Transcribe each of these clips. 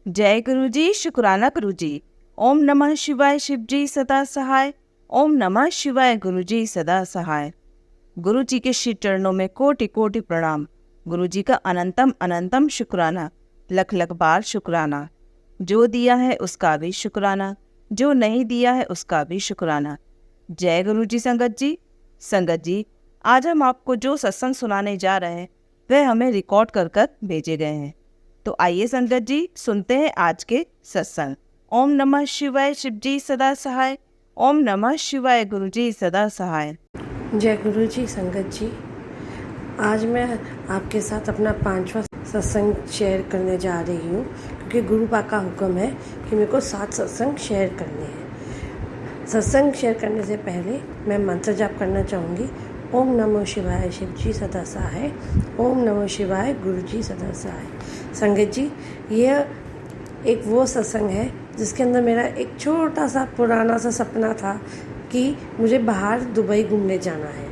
जय गुरु जी, शुक्राना गुरु जी। ओम नमः शिवाय, शिव जी सदा सहाय। ओम नमः शिवाय, गुरु जी सदा सहाय। गुरु जी के श्री चरणों में कोटि कोटि प्रणाम। गुरु जी का अनंतम अनंतम शुक्राना, लख लख बार शुक्राना। जो दिया है उसका भी शुक्राना, जो नहीं दिया है उसका भी शुक्राना। जय गुरु जी। संगत जी, आज हम आपको जो सत्संग सुनाने जा रहे हैं वह हमें रिकॉर्ड कर कर भेजे गए हैं। तो आइए संगत जी, सुनते हैं आज के सत्संग। ओम नमः शिवाय, शिव जी सदा सहाय। ओम नमः शिवाय, गुरु जी सदा सहाय। जय गुरु जी। संगत जी, आज मैं आपके साथ अपना 5वां सत्संग शेयर करने जा रही हूँ, क्योंकि गुरु पा का हुक्म है कि मेरे को 7 सत्संग शेयर करने हैं। सत्संग शेयर करने से पहले मैं मंत्र जाप करना चाहूँगी। ओम नमो शिवाय, शिव जी सदा सहाय। ओम नमो शिवाय, गुरु जी सदा सहाय। संगत जी, यह एक वो सत्संग है जिसके अंदर मेरा एक छोटा सा पुराना सा सपना था कि मुझे बाहर दुबई घूमने जाना है।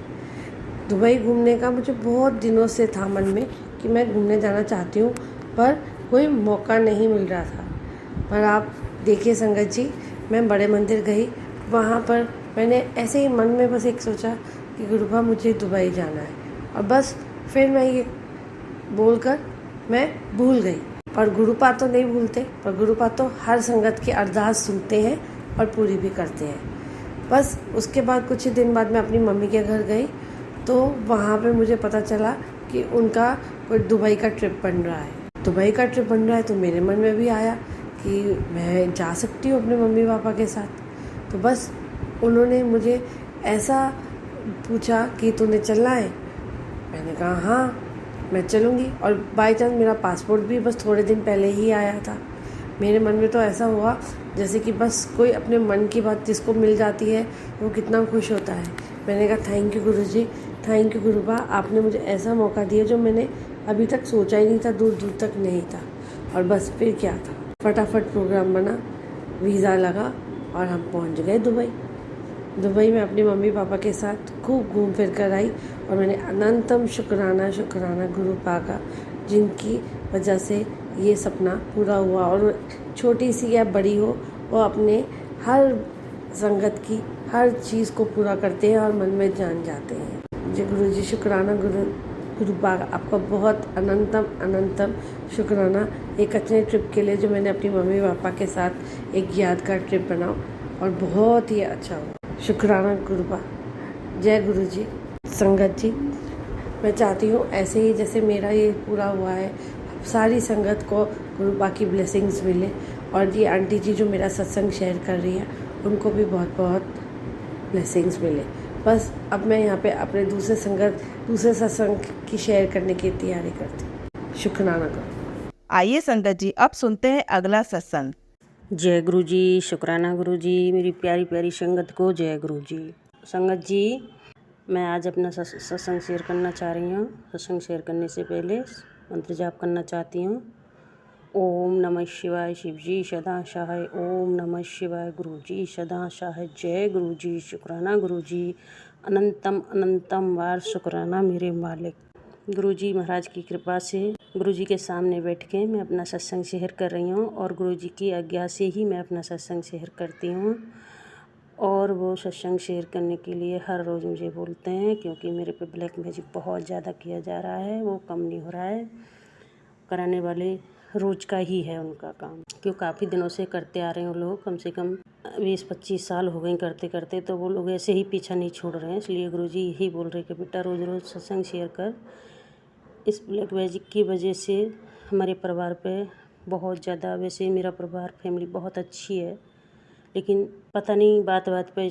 दुबई घूमने का मुझे बहुत दिनों से था मन में कि मैं घूमने जाना चाहती हूँ, पर कोई मौका नहीं मिल रहा था। पर आप देखिए संगत जी, मैं बड़े मंदिर गई, वहाँ पर मैंने ऐसे ही मन में बस एक सोचा कि गुरुबा मुझे दुबई जाना है, और बस फिर मैं ये बोलकर मैं भूल गई। पर गुरुपा तो नहीं भूलते, पर गुरुपा तो हर संगत की अरदास सुनते हैं और पूरी भी करते हैं। बस उसके बाद कुछ ही दिन बाद मैं अपनी मम्मी के घर गई, तो वहाँ पे मुझे पता चला कि उनका कोई दुबई का ट्रिप बन रहा है। दुबई का ट्रिप बन रहा है तो मेरे मन में भी आया कि मैं जा सकती हूँ अपने मम्मी पापा के साथ। तो बस उन्होंने मुझे ऐसा पूछा कि तूने चलना है। मैंने कहा हाँ मैं चलूँगी, और बाय चांस मेरा पासपोर्ट भी बस थोड़े दिन पहले ही आया था। मेरे मन में तो ऐसा हुआ जैसे कि बस कोई अपने मन की बात जिसको मिल जाती है वो कितना खुश होता है। मैंने कहा thank you Guru ji, thank you गुरुबा, आपने मुझे ऐसा मौका दिया जो मैंने अभी तक सोचा ही नहीं था, दूर दूर तक नहीं था। और बस फिर क्या था, फटाफट प्रोग्राम बना, वीज़ा लगा और हम पहुंच गए दुबई। दुबई में अपने मम्मी पापा के साथ खूब घूम फिर कर आई, और मैंने अनंतम शुक्राना गुरु पा का, जिनकी वजह से ये सपना पूरा हुआ। और छोटी सी या बड़ी हो, वो अपने हर संगत की हर चीज़ को पूरा करते हैं और मन में जान जाते हैं। जी गुरु जी, शुक्राना गुरु पा, आपका बहुत अनंतम शुक्राना एक अच्छे ट्रिप के लिए जो मैंने अपनी मम्मी पापा के साथ एक यादगार ट्रिप बनाओ, और बहुत ही अच्छा हुआ। शुक्राना गुरुपा। जय गुरु जी। संगत जी, मैं चाहती हूँ ऐसे ही जैसे मेरा ये पूरा हुआ है, सारी संगत को गुरुपा की ब्लेसिंग्स मिले, और ये आंटी जी जो मेरा सत्संग शेयर कर रही है उनको भी बहुत बहुत ब्लेसिंग्स मिले। बस अब मैं यहाँ पे अपने दूसरे सत्संग की शेयर करने की तैयारी करती हूँ। शुक्राना करो। आइए संगत जी, अब सुनते हैं अगला सत्संग। जय गुरु जी, शुक्राना गुरु जी, मेरी प्यारी प्यारी संगत को जय गुरु जी। संगत जी, मैं आज अपना सत्संग शेयर करना चाह रही हूँ। सत्संग शेयर करने से पहले मंत्र जाप करना चाहती हूँ। ओम नमः शिवाय, शिव जी सदा सहाय। ओम नमः शिवाय, गुरु जी सदा सहाय। जय गुरु जी, शुक्राना गुरु जी, अनंतम अनंतम बार शुक्राना मेरे मालिक। गुरु जी महाराज की कृपा से गुरु जी के सामने बैठ के मैं अपना सत्संग शेयर कर रही हूँ, और गुरु जी की आज्ञा से ही मैं अपना सत्संग शेयर करती हूँ। और वो सत्संग शेयर करने के लिए हर रोज़ मुझे बोलते हैं, क्योंकि मेरे पे ब्लैक मैजिक बहुत ज़्यादा किया जा रहा है, वो कम नहीं हो रहा है। कराने वाले रोज़ का ही है उनका काम, क्यों काफ़ी दिनों से करते आ रहे हैं वो लोग, कम से कम 20-25 साल हो गए करते करते, तो वो लोग ऐसे ही पीछा नहीं छोड़ रहे हैं। इसलिए गुरु जी यही बोल रहे कि बेटा रोज़ रोज़ सत्संग शेयर कर। इस ब्लैक मैजिक की वजह से हमारे परिवार पे बहुत ज़्यादा, वैसे मेरा परिवार फैमिली बहुत अच्छी है, लेकिन पता नहीं बात बात पे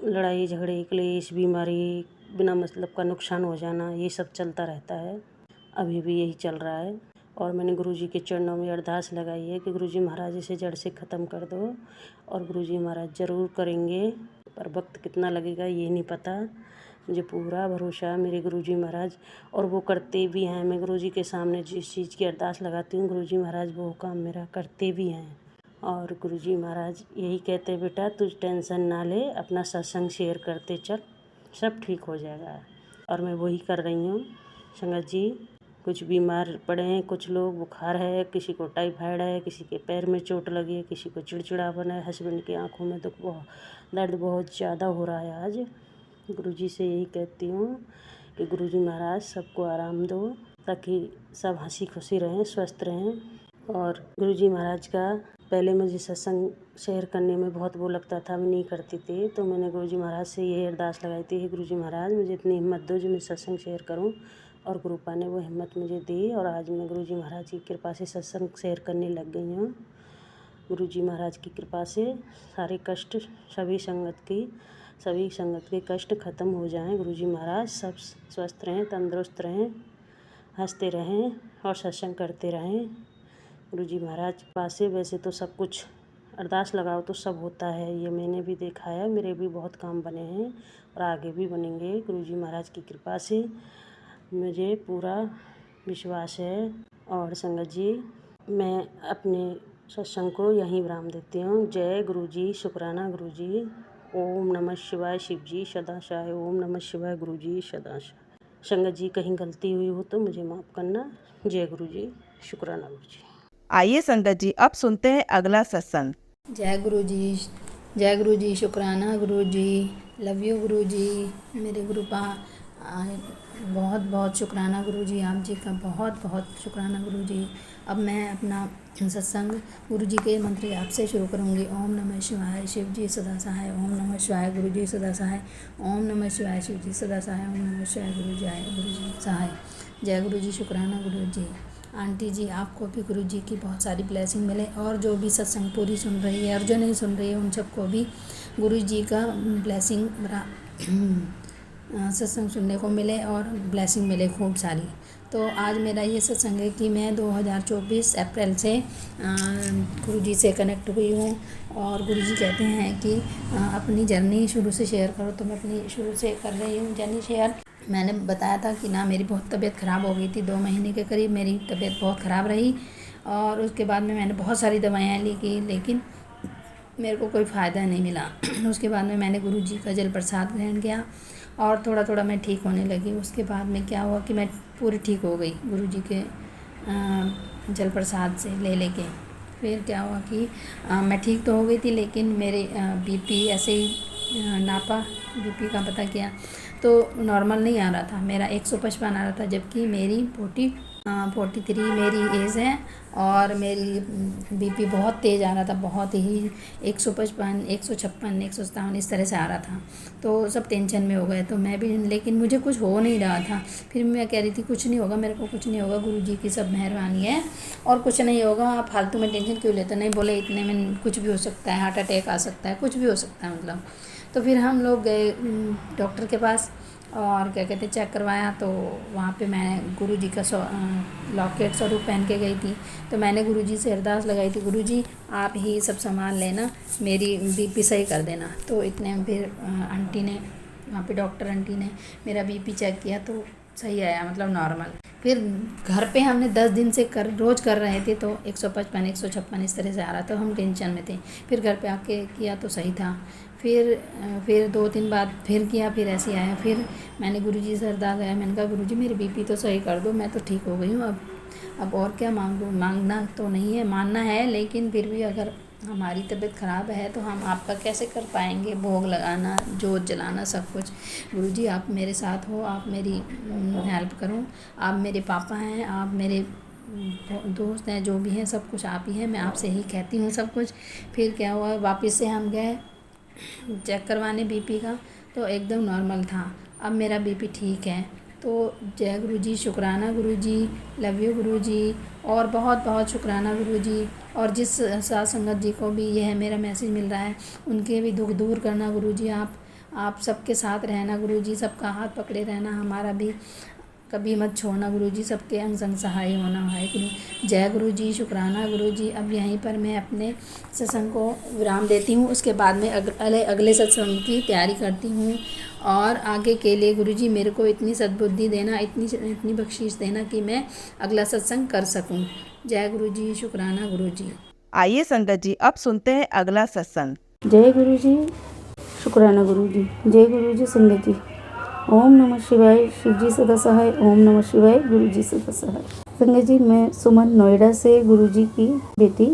लड़ाई झगड़े क्लेश बीमारी बिना मतलब का नुकसान हो जाना, ये सब चलता रहता है। अभी भी यही चल रहा है, और मैंने गुरुजी के चरणों में अरदास लगाई है कि गुरुजी महाराज इसे जड़ से ख़त्म कर दो, और गुरुजी महाराज ज़रूर करेंगे, पर वक्त कितना लगेगा ये नहीं पता। मुझे पूरा भरोसा है मेरे गुरुजी महाराज, और वो करते भी हैं। मैं गुरुजी के सामने जिस चीज़ की अरदास लगाती हूँ, गुरुजी महाराज वो काम मेरा करते भी हैं। और गुरुजी महाराज यही कहते हैं, बेटा तुझ टेंशन ना ले, अपना सत्संग शेयर करते चल, सब ठीक हो जाएगा। और मैं वही कर रही हूँ। संगत जी, कुछ बीमार पड़े हैं, कुछ लोग बुखार है, किसी को टाइफाइड है, किसी के पैर में चोट लगी है, किसी को चिड़चिड़ापन है, हस्बैंड की आंखों में तो दर्द बहुत ज़्यादा हो रहा है। आज गुरुजी से यही कहती हूँ कि गुरुजी महाराज सबको आराम दो, ताकि सब हंसी खुशी रहें, स्वस्थ रहें। और गुरुजी महाराज का पहले मुझे सत्संग शेयर करने में बहुत वो लगता था, मैं नहीं करती थी, तो मैंने गुरुजी महाराज से यही अरदास लगाई थी, गुरुजी महाराज मुझे इतनी हिम्मत दो जो मैं सत्संग शेयर करूं। और गुरुपा ने वो हिम्मत मुझे दी और आज मैं गुरुजी महाराज की कृपा से सत्संग शेयर करने लग गई हूँ। गुरुजी महाराज की कृपा से सारे कष्ट, सभी संगत के कष्ट ख़त्म हो जाएं। गुरुजी महाराज सब स्वस्थ रहें, तंदुरुस्त रहें, हंसते रहें और सत्संग करते रहें। गुरुजी महाराज के पास से वैसे तो सब कुछ अरदास लगाओ तो सब होता है, ये मैंने भी देखा है, मेरे भी बहुत काम बने हैं और आगे भी बनेंगे। गुरुजी महाराज की कृपा से मुझे पूरा विश्वास है। और संगत जी, मैं अपने सत्संग को यहीं विराम देती हूँ। जय गुरुजी, शुक्राना गुरुजी। ओम नमः शिवाय शिवजी सदाशिवाय। ओम नमः शिवाय गुरुजी सदाशिवाय। संगत जी, कहीं गलती हुई हो तो मुझे माफ़ करना। जय गुरुजी, शुक्राना गुरुजी। आइए संगत जी, अब सुनते हैं अगला सत्संग। जय गुरु जी, शुक्राना गुरु जी, लव यू गुरु जी, मेरे गुरुपा बहुत बहुत शुक्राना गुरु जी, आप जी का बहुत बहुत शुक्राना गुरु जी। अब मैं अपना सत्संग गुरु जी के मंत्र जाप से शुरू करूँगी। ओम नमः शिवाय शिव जी सदा सहाय। ओम नमः शिवाय गुरु जी सदा सहाय। ओम नमः शिवाय शिव जी सदा सहाय। ओम नमः शिवाय गुरु जी सहाय। जय गुरु जी, शुक्राना गुरु जी। आंटी जी, आपको भी गुरु जी की बहुत सारी ब्लेसिंग मिले और जो भी सत्संग पूरी सुन रही है और जो नहीं सुन रही है उन सबको भी गुरु जी का ब्लेसिंग सत्संग सुनने को मिले और ब्लेसिंग मिले खूब सारी। तो आज मेरा ये सत्संग है कि मैं 2024 अप्रैल से गुरु जी से कनेक्ट हुई हूँ और गुरु जी कहते हैं कि अपनी जर्नी शुरू से शेयर करो, तो मैं अपनी शुरू से कर रही हूँ जर्नी शेयर। मैंने बताया था कि ना मेरी बहुत तबीयत ख़राब हो गई थी, 2 महीने के करीब मेरी तबीयत बहुत ख़राब रही और उसके बाद में मैंने बहुत सारी दवाइयाँ ली की, लेकिन मेरे को कोई फ़ायदा नहीं मिला। उसके बाद में मैंने गुरु जी का जल प्रसाद ग्रहण किया और थोड़ा थोड़ा मैं ठीक होने लगी। उसके बाद में क्या हुआ कि मैं पूरी ठीक हो गई गुरु जी के जल प्रसाद से लेके। फिर क्या हुआ कि मैं ठीक तो हो गई थी, लेकिन मेरे बीपी ऐसे ही नापा, बीपी का पता किया तो नॉर्मल नहीं आ रहा था, मेरा 155 आ रहा था, जबकि मेरी 43 मेरी एज है और मेरी बीपी बहुत तेज़ आ रहा था, बहुत ही 155, 156, 157 इस तरह से आ रहा था। तो सब टेंशन में हो गए, तो मैं भी, लेकिन मुझे कुछ हो नहीं रहा था। फिर मैं कह रही थी कुछ नहीं होगा, मेरे को कुछ नहीं होगा, गुरु जी की सब मेहरबानी है और कुछ नहीं होगा, आप फालतू में टेंशन क्यों लेते। नहीं बोले इतने में कुछ भी हो सकता है, हार्ट अटैक आ सकता है, कुछ भी हो सकता है मतलब। तो फिर हम लोग गए डॉक्टर के पास और क्या कहते चेक करवाया, तो वहाँ पे मैं गुरु जी का लॉकेट स्वरूप पहन के गई थी। तो मैंने गुरु जी से अरदास लगाई थी, गुरु जी आप ही सब सामान लेना, मेरी बीपी सही कर देना। तो इतने में फिर आंटी ने, वहाँ पे डॉक्टर आंटी ने मेरा बीपी चेक किया तो सही आया, मतलब नॉर्मल। फिर घर पे हमने 10 दिन से रोज़ कर रहे थे, तो 155, 156 इस तरह से आ रहा था, तो हम टेंशन में थे। फिर घर पे आके किया तो सही था। फिर 2 दिन बाद फिर किया, फिर ऐसे आया। फिर मैंने गुरुजी से अरदास आया, मैंने कहा गुरुजी मेरी बीपी तो सही कर दो, मैं तो ठीक हो गई हूँ, अब और क्या मांगूँ। मांगना तो नहीं है, मानना है, लेकिन फिर भी अगर हमारी तबीयत ख़राब है तो हम आपका कैसे कर पाएंगे, भोग लगाना, जोत जलाना, सब कुछ। गुरुजी आप मेरे साथ हो, आप मेरी हेल्प करो, आप मेरे पापा हैं, आप मेरे दोस्त हैं, जो भी हैं सब कुछ आप ही हैं, मैं आपसे ही कहती हूँ सब कुछ। फिर क्या हुआ, वापस से हम गए चेक करवाने बीपी का, तो एकदम नॉर्मल था। अब मेरा बीपी ठीक है। तो जय गुरुजी, शुक्राना गुरुजी, लव यू गुरुजी, और बहुत बहुत शुक्राना गुरुजी। और जिस साथ संगत जी को भी यह मेरा मैसेज मिल रहा है, उनके भी दुख दूर करना गुरुजी, आप सबके साथ रहना गुरुजी, सबका हाथ पकड़े रहना, हमारा भी कभी मत छोड़ना गुरुजी, सबके अंग संग सहाय होना है गुरु। जय गुरुजी, शुक्राना गुरुजी। अब यहीं पर मैं अपने सत्संग को विराम देती हूँ, उसके बाद में अगले सत्संग की तैयारी करती हूँ। और आगे के लिए गुरुजी मेरे को इतनी सद्बुद्धि देना, इतनी बख्शीश देना कि मैं अगला सत्संग कर सकूँ। जय गुरुजी, शुक्राना गुरुजी। आइए संगत जी, अब सुनते हैं अगला सत्संग। जय गुरुजी, शुक्राना गुरुजी। जय गुरुजी संगत जी, ओम नमः शिवाय, शिवजी सदा सहाय। ओम नमः शिवाय, गुरुजी सदा सहाय। संगत जी, मैं सुमन नोएडा से गुरुजी की बेटी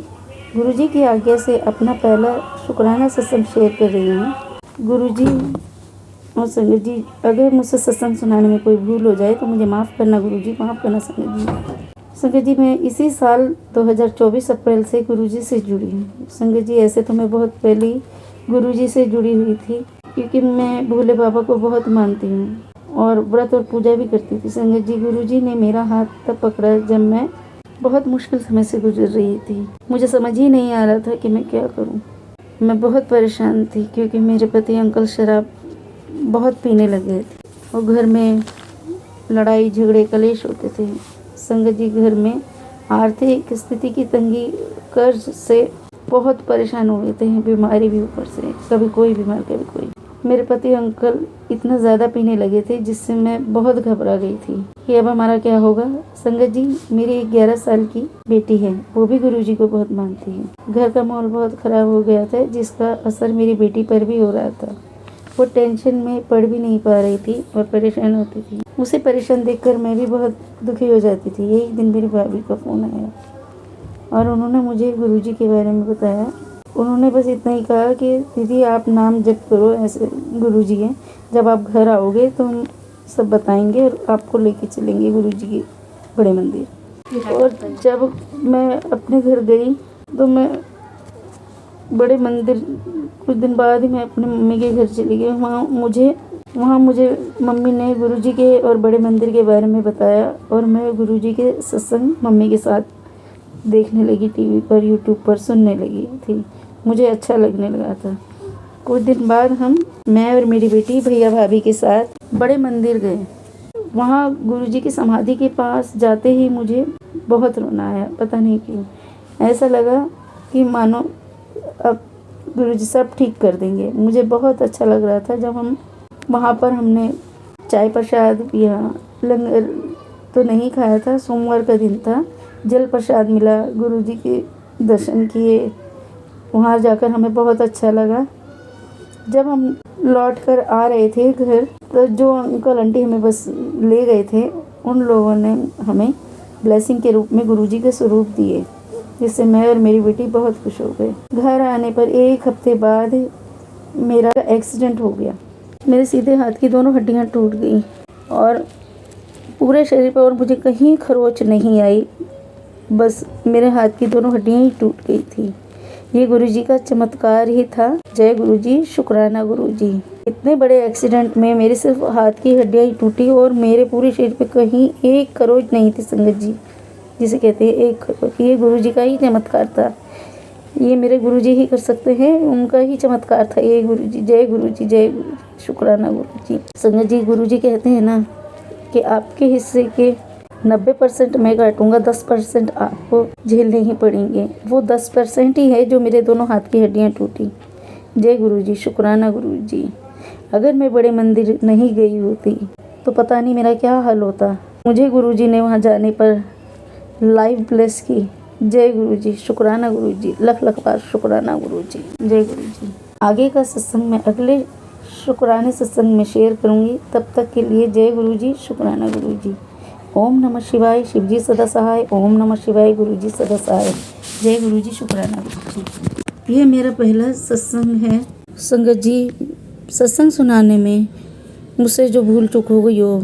गुरुजी की आज्ञा से अपना पहला शुक्राना सत्संग शेयर कर रही हूँ। गुरुजी और संगत जी, अगर मुझसे सत्संग सुनाने में कोई भूल हो जाए तो मुझे माफ़ करना गुरुजी, माफ़ करना संगत जी। संगत जी, मैं इसी साल 2024 अप्रैल से गुरुजी से जुड़ी हूँ। संगत जी, ऐसे तो मैं बहुत पहले गुरुजी से जुड़ी हुई थी, क्योंकि मैं भोले बाबा को बहुत मानती हूँ और व्रत और पूजा भी करती थी। संगत जी, गुरुजी ने मेरा हाथ तब पकड़ा जब मैं बहुत मुश्किल समय से गुजर रही थी। मुझे समझ ही नहीं आ रहा था कि मैं क्या करूँ। मैं बहुत परेशान थी, क्योंकि मेरे पति अंकल शराब बहुत पीने लगे थे और घर में लड़ाई झगड़े कलेश होते थे। संगत जी, घर में आर्थिक स्थिति की तंगी, कर्ज से बहुत परेशान हो गए थे। बीमारी भी ऊपर से, कभी कोई बीमार कभी कोई। मेरे पति अंकल इतना ज़्यादा पीने लगे थे जिससे मैं बहुत घबरा गई थी कि अब हमारा क्या होगा। संगत जी, मेरी एक 11 साल की बेटी है, वो भी गुरुजी को बहुत मानती है। घर का माहौल बहुत ख़राब हो गया था, जिसका असर मेरी बेटी पर भी हो रहा था। वो टेंशन में पढ़ भी नहीं पा रही थी और परेशान होती थी। उसे परेशान देखकर मैं भी बहुत दुखी हो जाती थी। एक दिन मेरी भाभी का फ़ोन आया और उन्होंने मुझे गुरुजी के बारे में बताया। उन्होंने बस इतना ही कहा कि दीदी, आप नाम जप करो, ऐसे गुरुजी हैं, जब आप घर आओगे तो हम सब बताएंगे और आपको लेके चलेंगे गुरुजी के बड़े मंदिर। और जब मैं अपने घर गई तो मैं बड़े मंदिर, कुछ दिन बाद ही मैं अपने मम्मी के घर चली गई। वहाँ मुझे मम्मी ने गुरुजी के और बड़े मंदिर के बारे में बताया और मैं गुरुजी के सत्संग मम्मी के साथ देखने लगी, टीवी पर, यूट्यूब पर सुनने लगी थी। मुझे अच्छा लगने लगा था। कुछ दिन बाद मैं और मेरी बेटी भैया भाभी के साथ बड़े मंदिर गए। वहाँ गुरुजी की समाधि के पास जाते ही मुझे बहुत रोना आया, पता नहीं क्यों। ऐसा लगा कि मानो अब गुरुजी सब ठीक कर देंगे। मुझे बहुत अच्छा लग रहा था जब हम वहाँ पर हमने चाय प्रसाद पिया। लंगर तो नहीं खाया था, सोमवार का दिन था। जल प्रसाद मिला, गुरुजी के दर्शन किए। वहाँ जाकर हमें बहुत अच्छा लगा। जब हम लौट कर आ रहे थे घर, तो जो अंकल आंटी हमें बस ले गए थे, उन लोगों ने हमें ब्लेसिंग के रूप में गुरुजी के स्वरूप दिए, जिससे मैं और मेरी बेटी बहुत खुश हो गए। घर आने पर 1 हफ्ते बाद मेरा एक्सीडेंट हो गया। मेरे सीधे हाथ की दोनों हड्डियां टूट गई और पूरे शरीर पर, और मुझे कहीं खरोच नहीं आई, बस मेरे हाथ की दोनों हड्डियां ही टूट गई थी। ये गुरुजी का चमत्कार ही था। जय गुरुजी, शुक्राना गुरुजी। इतने बड़े एक्सीडेंट में मेरे सिर्फ हाथ की हड्डियां ही टूटी और मेरे पूरे शरीर पे कहीं एक खरोच नहीं थी। संगत जी, जिसे कहते हैं एक खरोच, ये गुरुजी का ही चमत्कार था। ये मेरे गुरुजी ही कर सकते हैं, उनका ही चमत्कार था ये गुरुजी। जय गुरुजी, जय गुरुजी, शुक्राना गुरुजी। संगत जी, गुरुजी कहते हैं ना कि आपके हिस्से के 90% मैं काटूंगा, 10% आपको झेलने ही पड़ेंगे। वो 10% ही है जो मेरे दोनों हाथ की हड्डियां टूटी। जय गुरुजी, शुक्राना गुरुजी। अगर मैं बड़े मंदिर नहीं गई होती तो पता नहीं मेरा क्या हाल होता। मुझे गुरुजी ने वहाँ जाने पर लाइव ब्लेस की। जय गुरुजी, शुक्राना गुरुजी, लख लख बार शुक्राना गुरुजी। जय गुरुजी। आगे का सत्संग मैं अगले शुक्राने सत्संग में शेयर करूँगी। तब तक के लिए जय गुरुजी, शुक्राना गुरुजी। ओम नमः शिवाय, शिवजी सदा सहाय। ओम नमः शिवाय, गुरुजी सदा सहाय। जय गुरुजी, शुक्राना गुरुजी। ये मेरा पहला सत्संग है। संगत जी, सत्संग सुनाने में मुझसे जो भूल चूक हो गई हो,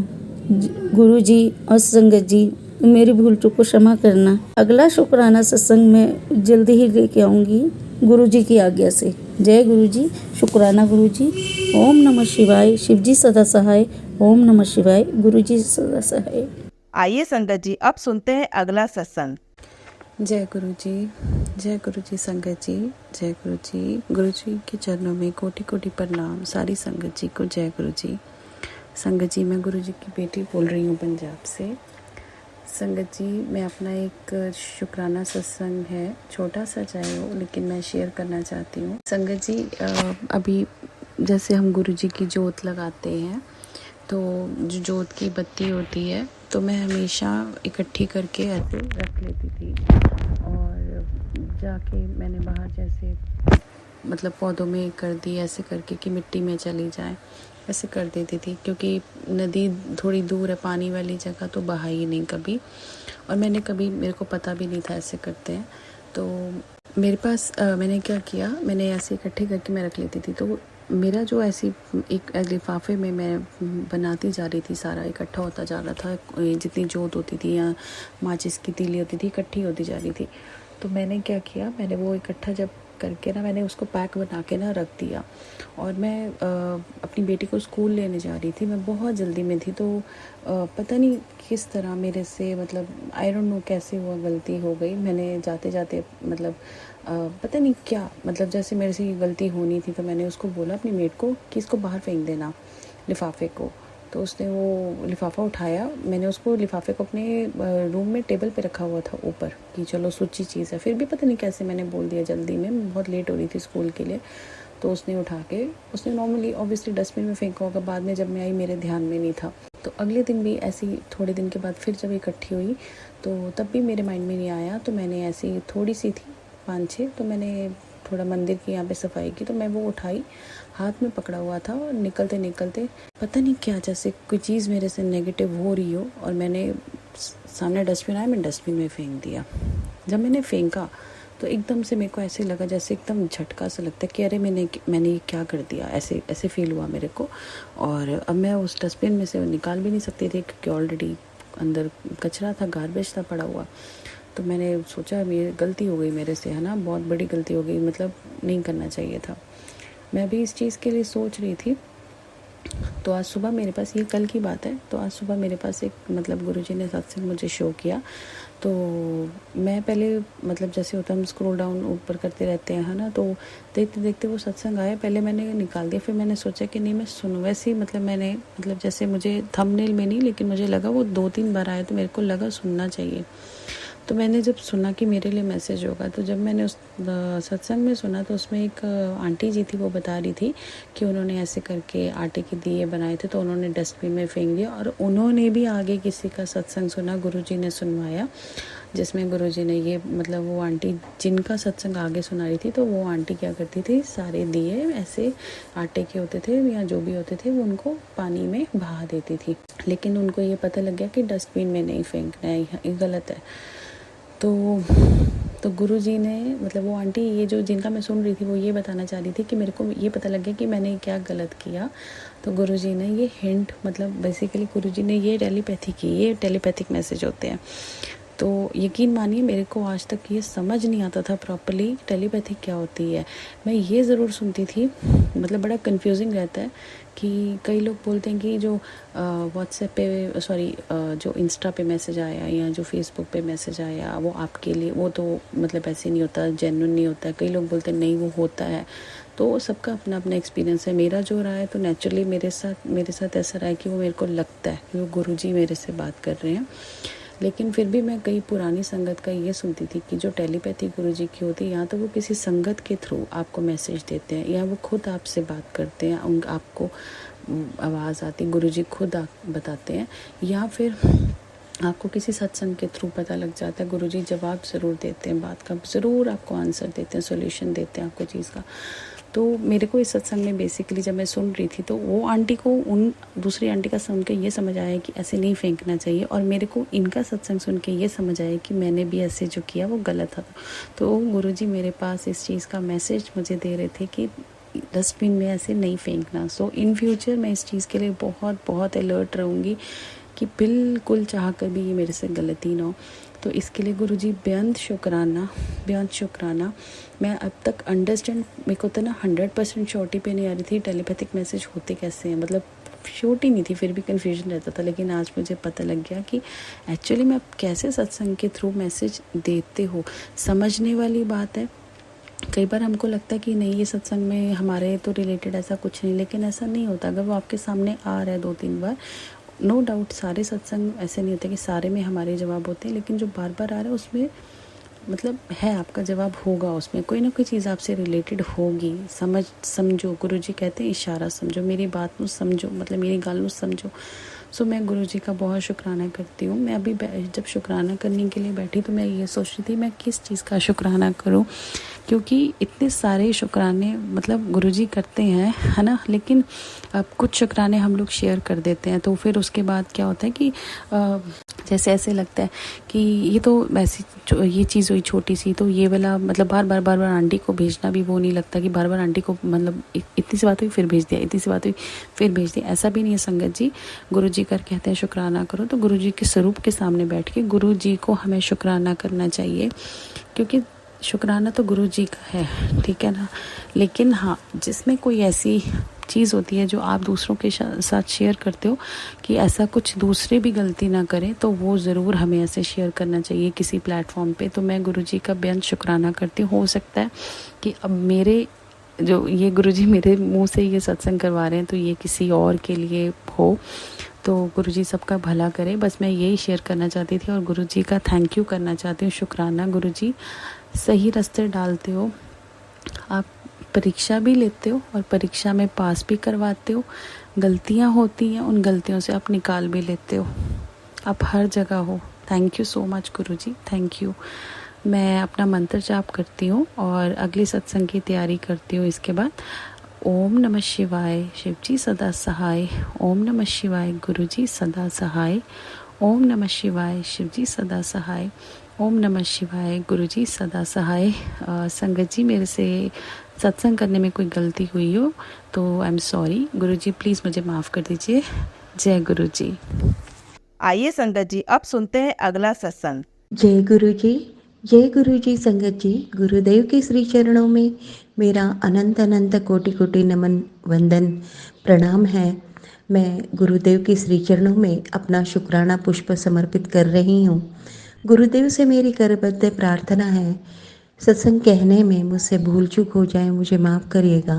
गुरुजी और संगत जी, मेरी भूल चूक को क्षमा करना। अगला शुक्राना सत्संग मैं जल्दी ही लेके आऊँगी गुरुजी की आज्ञा से। जय गुरुजी, शुक्राना गुरुजी। ओम नमः शिवाय, शिवजी सदा सहाय। ओम नमः शिवाय, गुरुजी सदा सहाय। आइए संगत जी, अब सुनते हैं अगला सत्संग। जय गुरुजी संगत जी, जय गुरुजी। गुरुजी के चरणों में कोटि कोटि प्रणाम। सारी संगत जी को जय गुरुजी। संगत जी, मैं गुरुजी की बेटी बोल रही हूँ पंजाब से। संगत जी, मैं अपना एक शुक्राना सत्संग है, छोटा सा चाहे हो, लेकिन मैं शेयर करना चाहती हूँ। संगत जी, अभी जैसे हम गुरुजी की जोत लगाते हैं, तो जो जोत की बत्ती होती है तो मैं हमेशा इकट्ठी करके ऐसे रख लेती थी और जाके मैंने बाहर जैसे मतलब पौधों में कर दी ऐसे करके कि मिट्टी में चली जाए, ऐसे कर देती थी। क्योंकि नदी थोड़ी दूर है, पानी वाली जगह, तो बहा ही नहीं कभी। और मेरे को पता भी नहीं था ऐसे करते हैं। तो मेरे पास मैंने क्या किया, मैंने ऐसे इकट्ठे करके मैं रख लेती थी। तो मेरा जो ऐसी एक लिफाफे में मैं बनाती जा रही थी, सारा इकट्ठा होता जा रहा था, जितनी जोत होती थी या माचिस की तीली होती थी इकट्ठी होती जा रही थी। तो मैंने क्या किया, मैंने वो इकट्ठा जब करके ना मैंने उसको पैक बना के ना रख दिया। और मैं अपनी बेटी को स्कूल लेने जा रही थी, मैं बहुत जल्दी में थी। तो पता नहीं किस तरह मेरे से, मतलब आई डोंट नो कैसे हुआ, गलती हो गई। मैंने जाते जाते मतलब पता नहीं क्या, मतलब जैसे मेरे से ये गलती होनी थी, तो मैंने उसको बोला अपनी मेट को कि इसको बाहर फेंक देना लिफाफे को। तो उसने वो लिफाफा उठाया, मैंने उसको लिफाफे को अपने रूम में टेबल पे रखा हुआ था ऊपर कि चलो सूची चीज़ है। फिर भी पता नहीं कैसे मैंने बोल दिया जल्दी में, बहुत लेट हो रही थी स्कूल के लिए। तो उसने उठा के, उसने नॉर्मली ऑब्वियसली डस्टबिन में फेंका होगा, बाद में जब मैं आई मेरे ध्यान में नहीं था। तो अगले दिन भी ऐसी थोड़े दिन के बाद फिर जब इकट्ठी हुई तो तब भी मेरे माइंड में नहीं आया। तो मैंने ऐसी थोड़ी सी थी 5-6, तो मैंने थोड़ा मंदिर की यहाँ पे सफाई की, तो मैं वो उठाई, हाथ में पकड़ा हुआ था। और निकलते निकलते पता नहीं क्या, जैसे कोई चीज़ मेरे से नेगेटिव हो रही हो, और मैंने सामने डस्टबिन आया, मैं डस्टबिन में फेंक दिया। जब मैंने फेंका तो एकदम से मेरे को ऐसे लगा जैसे एकदम झटका सा लगता है कि अरे मैंने ये क्या कर दिया, ऐसे फील हुआ मेरे को। और अब मैं उस डस्टबिन में से निकाल भी नहीं सकती थी क्योंकि ऑलरेडी अंदर कचरा था, गार्बेज था पड़ा हुआ। तो मैंने सोचा मेरी गलती हो गई मेरे से, है ना, बहुत बड़ी गलती हो गई, मतलब नहीं करना चाहिए था। मैं भी इस चीज़ के लिए सोच रही थी। तो आज सुबह मेरे पास, ये कल की बात है, तो आज सुबह मेरे पास एक मतलब गुरुजी ने सत्संग मुझे शो किया। तो मैं पहले मतलब जैसे होता है हम स्क्रॉल डाउन ऊपर करते रहते हैं, है ना, तो देखते देखते वो सत्संग आया। पहले मैंने निकाल दिया, फिर मैंने सोचा कि नहीं मैं सुनूं। वैसे ही मतलब मैंने मतलब जैसे मुझे थंबनेल में नहीं, लेकिन मुझे लगा वो 2-3 बार आया तो मेरे को लगा सुनना चाहिए। तो मैंने जब सुना कि मेरे लिए मैसेज होगा, तो जब मैंने उस सत्संग में सुना तो उसमें एक आंटी जी थी, वो बता रही थी कि उन्होंने ऐसे करके आटे के दिए बनाए थे, तो उन्होंने डस्टबिन में फेंक दिया। और उन्होंने भी आगे किसी का सत्संग सुना, गुरुजी ने सुनवाया, जिसमें गुरुजी ने ये मतलब वो आंटी जिनका सत्संग आगे सुना रही थी, तो वो आंटी क्या करती थी, सारे दिए ऐसे आटे के होते थे या जो भी होते थे वो उनको पानी में बहा देती थी। लेकिन उनको ये पता लग गया कि डस्टबिन में नहीं फेंकना है, ये गलत है। तो गुरुजी ने मतलब वो आंटी, ये जो जिनका मैं सुन रही थी, वो ये बताना चाह रही थी कि मेरे को ये पता लग गया कि मैंने क्या गलत किया। तो गुरुजी ने ये हिंट, मतलब बेसिकली गुरुजी ने ये टेलीपैथी की, ये टेलीपैथिक मैसेज होते हैं। तो यकीन मानिए मेरे को आज तक ये समझ नहीं आता था प्रॉपर्ली टेलीपैथिक क्या होती है। मैं ये ज़रूर सुनती थी, मतलब बड़ा कंफ्यूजिंग रहता है कि कई लोग बोलते हैं कि जो व्हाट्सएप पे जो इंस्टा पे मैसेज आया या जो फेसबुक पे मैसेज आया वो आपके लिए, वो तो मतलब ऐसे नहीं होता, जेन्युइन नहीं होता है। कई लोग बोलते हैं नहीं वो होता है। तो सबका अपना अपना एक्सपीरियंस है। मेरा जो रहा है तो नेचुरली मेरे साथ ऐसा रहा है कि वो मेरे को लगता है कि वो गुरुजी मेरे से बात कर रहे हैं। लेकिन फिर भी मैं कई पुरानी संगत का ये सुनती थी कि जो टेलीपैथी गुरुजी की होती है, या तो वो किसी संगत के थ्रू आपको मैसेज देते हैं, या वो खुद आपसे बात करते हैं, आपको आवाज़ आती, गुरुजी खुद बताते हैं, या फिर आपको किसी सत्संग के थ्रू पता लग जाता है। गुरुजी जवाब ज़रूर देते हैं, बात का ज़रूर आपको आंसर देते हैं, सोल्यूशन देते हैं आपको चीज़ का। तो मेरे को इस सत्संग में बेसिकली जब मैं सुन रही थी तो वो आंटी को उन दूसरी आंटी का सुन के ये समझ आया कि ऐसे नहीं फेंकना चाहिए, और मेरे को इनका सत्संग सुन के ये समझ आया कि मैंने भी ऐसे जो किया वो गलत था। तो गुरुजी मेरे पास इस चीज़ का मैसेज मुझे दे रहे थे कि डस्टबिन में ऐसे नहीं फेंकना। सो इन फ्यूचर मैं इस चीज़ के लिए बहुत बहुत अलर्ट रहूँगी कि बिल्कुल चाह कर भी ये मेरे से गलती ना हो। तो इसके लिए गुरुजी बेअंत शुक्राना। मैं अब तक अंडरस्टैंड, मेरे को तो ना 100% श्योरिटी पे नहीं आ रही थी टेलीपैथिक मैसेज होते कैसे हैं, मतलब श्योरिटी नहीं थी, फिर भी कन्फ्यूजन रहता था। लेकिन आज मुझे पता लग गया कि एक्चुअली मैं कैसे सत्संग के थ्रू मैसेज देते हो। समझने वाली बात है। कई बार हमको लगता है कि नहीं ये सत्संग में हमारे तो रिलेटेड ऐसा कुछ नहीं, लेकिन ऐसा नहीं होता। अगर वो आपके सामने आ रहा है 2-3 बार, नो डाउट सारे सत्संग ऐसे नहीं होते कि सारे में हमारे जवाब होते हैं, लेकिन जो बार बार आ रहा है उसमें मतलब है आपका जवाब होगा, उसमें कोई ना कोई चीज़ आपसे रिलेटेड होगी। समझो, गुरुजी कहते हैं इशारा समझो, मेरी बात को समझो, मतलब मेरी गाल को समझो। सो मैं गुरुजी का बहुत शुक्राना करती हूँ। मैं अभी जब शुक्राना करने के लिए बैठी तो मैं ये सोच रही थी मैं किस चीज़ का शुक्राना करूँ, क्योंकि इतने सारे शुक्राने मतलब गुरुजी करते हैं, है ना, लेकिन अब कुछ शुक्राने हम लोग शेयर कर देते हैं तो फिर उसके बाद क्या होता है कि जैसे ऐसे लगता है कि ये तो वैसी ये चीज़ हुई छोटी सी, तो ये वाला मतलब बार बार आंटी को भेजना भी वो नहीं लगता कि बार बार आंटी को मतलब इतनी सी बात हुई फिर भेज दिया, इतनी सी बात हुई फिर भेज दिया, ऐसा भी नहीं है संगत जी। गुरुजी कर कहते हैं शुक्राना करो, तो गुरुजी के स्वरूप के सामने बैठ के गुरुजी को हमें शुक्राना करना चाहिए, क्योंकि शुक्राना तो गुरुजी का है, ठीक है ना। लेकिन हाँ, जिसमें कोई ऐसी चीज़ होती है जो आप दूसरों के साथ शेयर करते हो कि ऐसा कुछ दूसरे भी गलती ना करें, तो वो ज़रूर हमें ऐसे शेयर करना चाहिए किसी प्लेटफॉर्म पे। तो मैं गुरुजी का बेअंत शुक्राना करती हूँ। हो सकता है कि अब मेरे जो ये गुरुजी मेरे मुंह से ये सत्संग करवा रहे हैं तो ये किसी और के लिए हो, तो गुरुजी सबका भला करे। बस मैं यही शेयर करना चाहती थी और गुरुजी का थैंक यू करना चाहती हूँ। शुक्राना गुरुजी, सही रास्ते डालते हो, आप परीक्षा भी लेते हो और परीक्षा में पास भी करवाते हो। गलतियाँ होती हैं, उन गलतियों से आप निकाल भी लेते हो। आप हर जगह हो। Thank you so much Guruji, thank you. मैं अपना मंत्र जाप करती हूँ और अगली सत्संग की तैयारी करती हूँ। इसके बाद ओम नमः शिवाय, शिवजी सदा सहाय। ओम नमः शिवाय, गुरुजी सदा सहाय। ओम नमः शिवाय, शिवजी सदा सहाय। ओम नमः शिवाय, गुरुजी सदा सहाय। संगत जी, मेरे से सत्संग करने में कोई गलती हुई हो तो I am sorry. Guruji please मुझे माफ़ कर दीजिए। जय गुरुजी। आइए संगत जी, अब सुनते हैं अगला सत्संग। जय गुरु जी, जय गुरु जी। संगत जी, गुरुदेव के श्री चरणों में मेरा अनंत अनंत कोटि कोटि नमन वंदन प्रणाम है। मैं गुरुदेव के श्री चरणों में अपना शुक्राना पुष्प समर्पित कर रही हूँ। गुरुदेव से मेरी करबद्ध प्रार्थना है, सत्संग कहने में मुझसे भूल चूक हो जाए मुझे माफ़ करिएगा।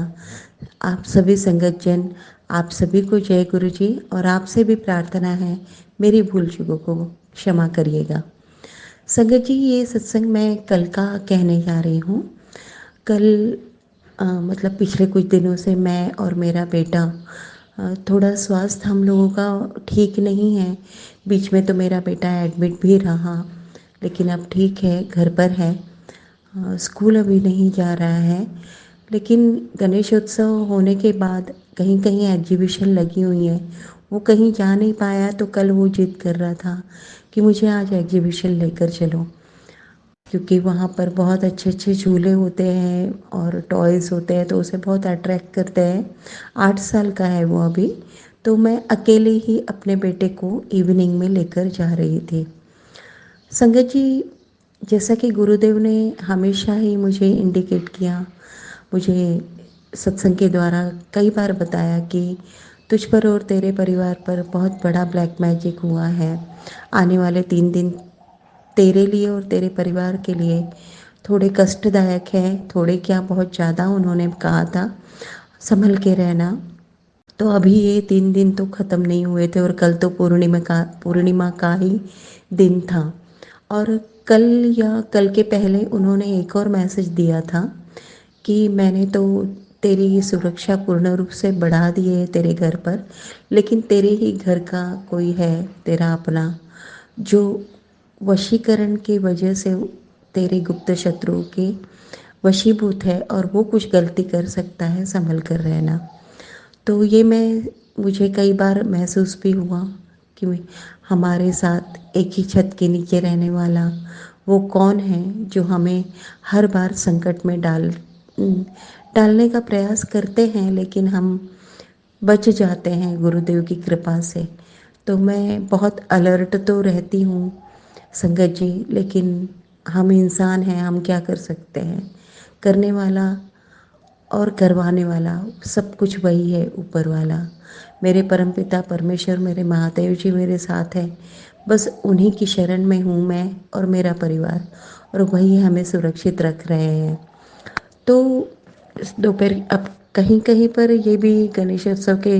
आप सभी संगत जन, आप सभी को जय गुरु जी, और आपसे भी प्रार्थना है मेरी भूल चूकों को क्षमा करिएगा। संगत जी, ये सत्संग मैं कल का कहने जा रही हूँ। कल मतलब पिछले कुछ दिनों से मैं और मेरा बेटा थोड़ा स्वास्थ्य हम लोगों का ठीक नहीं है। बीच में तो मेरा बेटा एडमिट भी रहा, लेकिन अब ठीक है, घर पर है। स्कूल अभी नहीं जा रहा है, लेकिन गणेशोत्सव होने के बाद कहीं कहीं एग्जीबिशन लगी हुई है, वो कहीं जा नहीं पाया, तो कल वो जिद कर रहा था कि मुझे आज एग्जीबिशन लेकर चलो, क्योंकि वहाँ पर बहुत अच्छे अच्छे झूले होते हैं और टॉयज़ होते हैं, तो उसे बहुत अट्रैक्ट करते हैं। 8 साल का है वो अभी। तो मैं अकेले ही अपने बेटे को इवनिंग में लेकर जा रही थी। संगत जी, जैसा कि गुरुदेव ने हमेशा ही मुझे इंडिकेट किया, मुझे सत्संग के द्वारा कई बार बताया कि तुझ पर और तेरे परिवार पर बहुत बड़ा ब्लैक मैजिक हुआ है। आने वाले 3 दिन तेरे लिए और तेरे परिवार के लिए थोड़े कष्टदायक है, थोड़े क्या बहुत ज़्यादा उन्होंने कहा था, संभल के रहना। तो अभी ये 3 दिन तो ख़त्म नहीं हुए थे और कल तो पूर्णिमा का ही दिन था। और कल या कल के पहले उन्होंने एक और मैसेज दिया था कि मैंने तो तेरी सुरक्षा पूर्ण रूप से बढ़ा दी है तेरे घर पर, लेकिन तेरे ही घर का कोई है तेरा अपना जो वशीकरण की वजह से तेरे गुप्त शत्रुओं के वशीभूत है और वो कुछ गलती कर सकता है, संभल कर रहना। तो ये मुझे कई बार महसूस भी हुआ कि हमारे साथ एक ही छत के नीचे रहने वाला वो कौन है जो हमें हर बार संकट में डालने का प्रयास करते हैं, लेकिन हम बच जाते हैं गुरुदेव की कृपा से। तो मैं बहुत अलर्ट तो रहती हूँ संगत जी, लेकिन हम इंसान हैं, हम क्या कर सकते हैं। करने वाला और करवाने वाला सब कुछ वही है, ऊपर वाला। मेरे परमपिता परमेश्वर, मेरे महादेव जी मेरे साथ हैं। बस उन्हीं की शरण में हूँ मैं और मेरा परिवार, और वही हमें सुरक्षित रख रहे हैं। तो दोपहर अब कहीं कहीं पर ये भी गणेशोत्सव के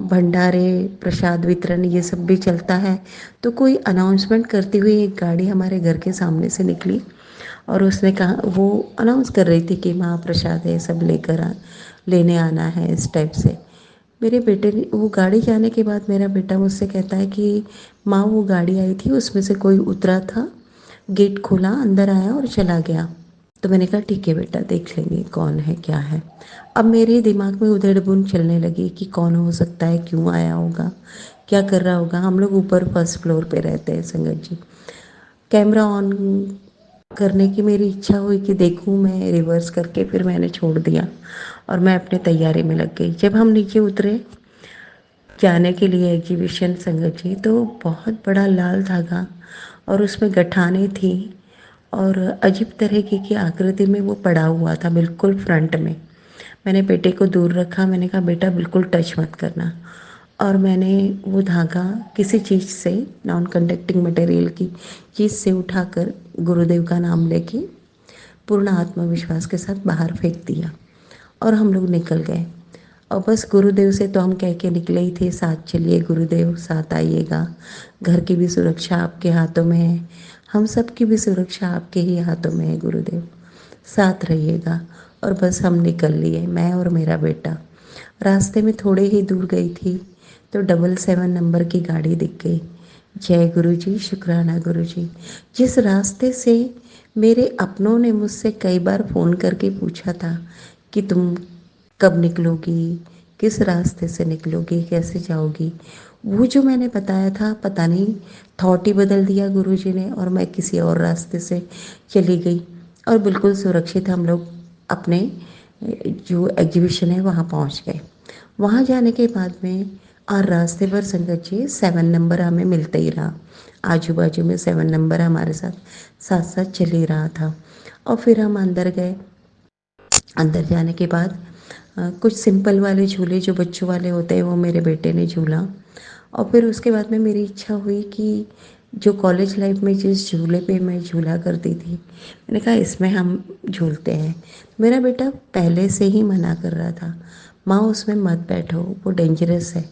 भंडारे, प्रसाद वितरण, ये सब भी चलता है। तो कोई अनाउंसमेंट करती हुई एक गाड़ी हमारे घर के सामने से निकली और उसने कहा, वो अनाउंस कर रही थी कि महाप्रसाद है, सब लेने आना है, इस टाइप से। मेरे बेटे ने, वो गाड़ी जाने के बाद मेरा बेटा मुझसे कहता है कि माँ, वो गाड़ी आई थी, उसमें से कोई उतरा था, गेट खोला, अंदर आया और चला गया। तो मैंने कहा ठीक है बेटा, देख लेंगे कौन है क्या है। अब मेरे दिमाग में उधेड़-बुन चलने लगी कि कौन हो सकता है, क्यों आया होगा, क्या कर रहा होगा। हम लोग ऊपर फर्स्ट फ्लोर पे रहते हैं संगत जी। कैमरा ऑन करने की मेरी इच्छा हुई कि देखूं मैं, रिवर्स करके फिर मैंने छोड़ दिया और मैं अपने तैयारी में लग गई। जब हम नीचे उतरे जाने के लिए एग्जीबिशन संगत जी, तो बहुत बड़ा लाल धागा और उसमें गठाने थी और अजीब तरीके की आकृति में वो पड़ा हुआ था बिल्कुल फ्रंट में। मैंने बेटे को दूर रखा, मैंने कहा बेटा बिल्कुल टच मत करना। और मैंने वो धागा किसी चीज़ से, नॉन कंडक्टिंग मटेरियल की चीज़ से उठाकर गुरुदेव का नाम लेके पूर्ण आत्मविश्वास के साथ बाहर फेंक दिया और हम लोग निकल गए। और बस गुरुदेव से तो हम कह के निकले ही थे, साथ चलिए गुरुदेव, साथ आइएगा, घर की भी सुरक्षा आपके हाथों में है, हम सब की भी सुरक्षा आपके ही हाथों में है गुरुदेव, साथ रहिएगा। और बस हम निकल लिए, मैं और मेरा बेटा। रास्ते में थोड़े ही दूर गई थी तो 777 नंबर की गाड़ी दिख गई। जय गुरु जी, शुक्राना गुरु जी। जिस रास्ते से मेरे अपनों ने मुझसे कई बार फ़ोन करके पूछा था कि तुम कब निकलोगी, किस रास्ते से निकलोगी, कैसे जाओगी, वो जो मैंने बताया था, पता नहीं थॉट ही बदल दिया गुरुजी ने और मैं किसी और रास्ते से चली गई और बिल्कुल सुरक्षित हम लोग अपने जो एग्जीबिशन है वहाँ पहुँच गए। वहाँ जाने के बाद में और रास्ते पर संगत जी 7 नंबर हमें मिलते ही रहा, आजू बाजू में 7 नंबर हमारे साथ साथ साथ चल ही रहा था। और फिर हम अंदर गए। अंदर जाने के बाद कुछ सिंपल वाले झूले जो बच्चों वाले होते हैं वो मेरे बेटे ने झूला। और फिर उसके बाद में मेरी इच्छा हुई कि जो कॉलेज लाइफ में जिस झूले पे मैं झूला करती थी, मैंने कहा इसमें हम झूलते हैं। मेरा बेटा पहले से ही मना कर रहा था, माँ उसमें मत बैठो, वो डेंजरस है।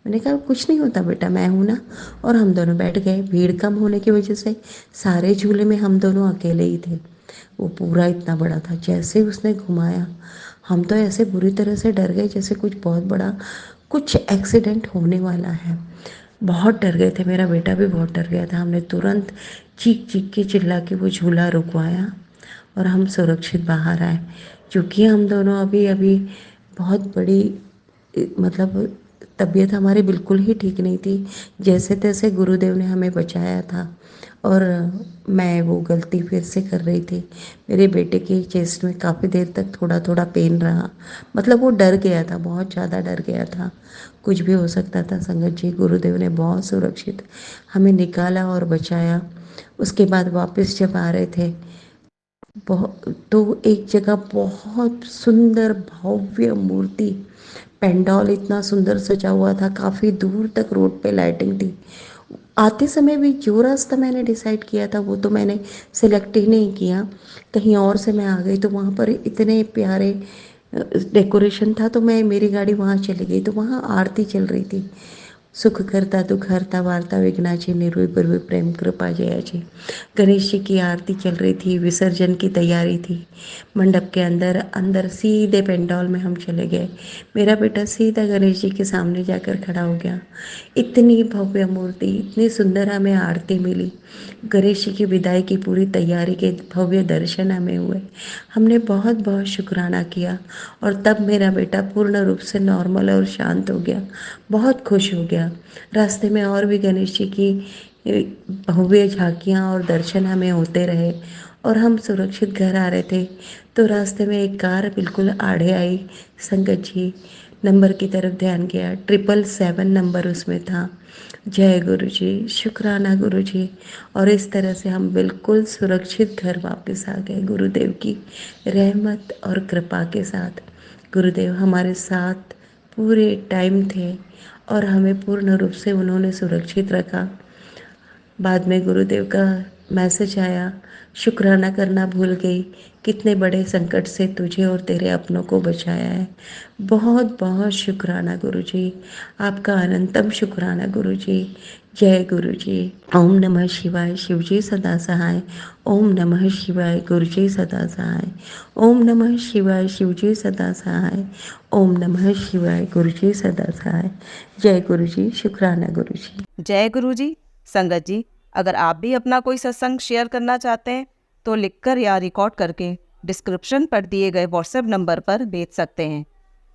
मैंने कहा कुछ नहीं होता बेटा, मैं हूँ ना। और हम दोनों बैठ गए। भीड़ कम होने की वजह से सारे झूले में हम दोनों अकेले ही थे। वो पूरा इतना बड़ा था, जैसे उसने घुमाया हम तो ऐसे बुरी तरह से डर गए जैसे कुछ बहुत बड़ा कुछ एक्सीडेंट होने वाला है। बहुत डर गए थे, मेरा बेटा भी बहुत डर गया था। हमने तुरंत चीख चीख के चिल्ला के वो झूला रुकवाया और हम सुरक्षित बाहर आए। क्योंकि हम दोनों अभी अभी बहुत बड़ी मतलब तबीयत हमारी बिल्कुल ही ठीक नहीं थी। जैसे तैसे गुरुदेव ने हमें बचाया था और मैं वो गलती फिर से कर रही थी। मेरे बेटे के चेस्ट में काफ़ी देर तक थोड़ा थोड़ा पेन रहा, मतलब वो डर गया था, बहुत ज़्यादा डर गया था, कुछ भी हो सकता था संगत जी। गुरुदेव ने बहुत सुरक्षित हमें निकाला और बचाया। उसके बाद वापस जब आ रहे थे बहुत, तो एक जगह बहुत सुंदर भव्य मूर्ति, पेंडॉल इतना सुंदर सजा हुआ था, काफ़ी दूर तक रोड पे लाइटिंग थी। आते समय भी जो रास्ता मैंने डिसाइड किया था वो तो मैंने सेलेक्ट ही नहीं किया, कहीं और से मैं आ गई। तो वहाँ पर इतने प्यारे डेकोरेशन था तो मैं, मेरी गाड़ी वहाँ चली गई तो वहाँ आरती चल रही थी। सुख करता दुख हरता वार्ता विघ्नाची, निर्भय प्रभु प्रेम कृपा जयाची। गणेश जी की आरती चल रही थी, विसर्जन की तैयारी थी। मंडप के अंदर अंदर सीधे पेंडॉल में हम चले गए। मेरा बेटा सीधा गणेश जी के सामने जाकर खड़ा हो गया। इतनी भव्य मूर्ति, इतनी सुंदर हमें आरती मिली। गणेश जी की विदाई की पूरी तैयारी के भव्य दर्शन हमें हुए। हमने बहुत बहुत शुक्राना किया और तब मेरा बेटा पूर्ण रूप से नॉर्मल और शांत हो गया, बहुत खुश हो गया। रास्ते में और भी गणेश जी की भव्य झांकियाँ और दर्शन हमें होते रहे और हम सुरक्षित घर आ रहे थे। तो रास्ते में एक कार बिल्कुल आड़े आई संगत जी। नंबर की तरफ ध्यान गया, 777 नंबर उसमें था। जय गुरु जी, शुक्राना गुरु जी। और इस तरह से हम बिल्कुल सुरक्षित घर वापस आ गए गुरुदेव की रहमत और कृपा के साथ। गुरुदेव हमारे साथ पूरे टाइम थे और हमें पूर्ण रूप से उन्होंने सुरक्षित रखा। बाद में गुरुदेव का मैसेज आया, शुक्राना करना भूल गई, कितने बड़े संकट से तुझे और तेरे अपनों को बचाया है। बहुत बहुत शुक्राना गुरु जी, आपका अनंतम शुक्राना गुरु जी। जय गुरु जी। ओम नमः शिवाय, शिव जी सदा सहाय। ओम नमः शिवाय, गुरु जी सदा सहाय। ओम नमः शिवाय, शिव जी सदा सहाय। ओम नमः शिवाय, गुरु जी सदा सहाय। जय गुरु जी, शुक्राना गुरु जी। जय गुरु जी। संगत जी, अगर आप भी अपना कोई सत्संग शेयर करना चाहते हैं तो लिखकर या रिकॉर्ड करके डिस्क्रिप्शन पर दिए गए व्हाट्सएप नंबर पर भेज सकते हैं।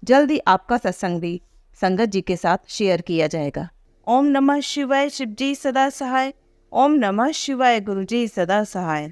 जल्दी आपका सत्संग भी संगत जी के साथ शेयर किया जाएगा। ओम नमः शिवाय, शिव जी सदा सहाय। ओम नमः शिवाय, गुरु जी सदा सहाय।